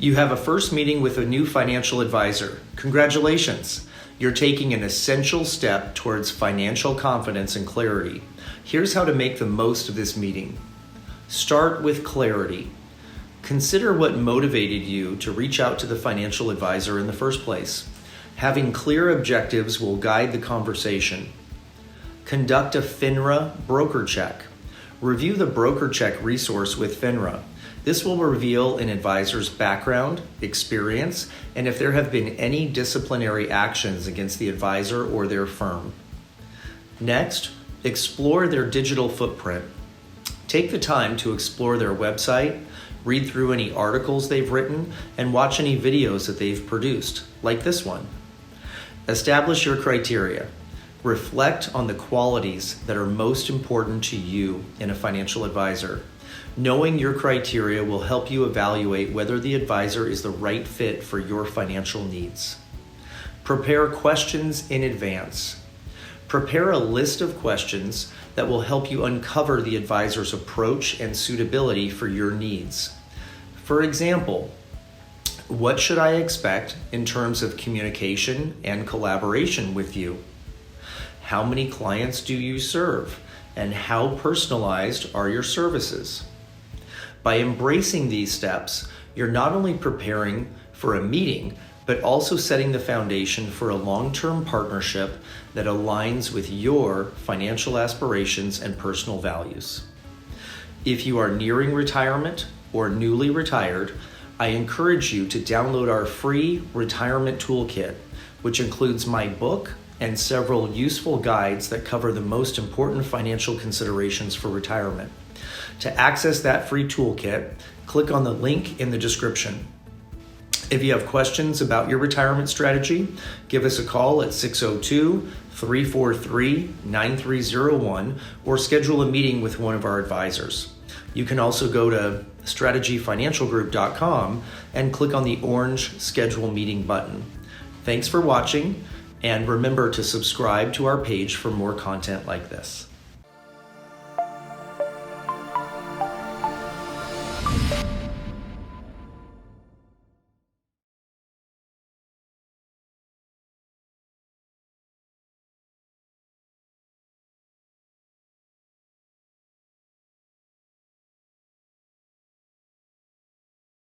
You have a first meeting with a new financial advisor. Congratulations! You're taking an essential step towards financial confidence and clarity. Here's how to make the most of this meeting. Start with clarity. Consider what motivated you to reach out to the financial advisor in the first place. Having clear objectives will guide the conversation. Conduct a FINRA broker check. Review the broker check resource with FINRA. This will reveal an advisor's background, experience, and if there have been any disciplinary actions against the advisor or their firm. Next, explore their digital footprint. Take the time to explore their website, read through any articles they've written, and watch any videos that they've produced, like this one. Establish your criteria. Reflect on the qualities that are most important to you in a financial advisor. Knowing your criteria will help you evaluate whether the advisor is the right fit for your financial needs. Prepare questions in advance. Prepare a list of questions that will help you uncover the advisor's approach and suitability for your needs. For example, what should I expect in terms of communication and collaboration with you? How many clients do you serve? And how personalized are your services? By embracing these steps, you're not only preparing for a meeting, but also setting the foundation for a long-term partnership that aligns with your financial aspirations and personal values. If you are nearing retirement or newly retired, I encourage you to download our free retirement toolkit, which includes my book and several useful guides that cover the most important financial considerations for retirement. To access that free toolkit, click on the link in the description. If you have questions about your retirement strategy, give us a call at 602-343-9301 or schedule a meeting with one of our advisors. You can also go to strategyfinancialgroup.com and click on the orange Schedule Meeting button. Thanks for watching, and remember to subscribe to our page for more content like this.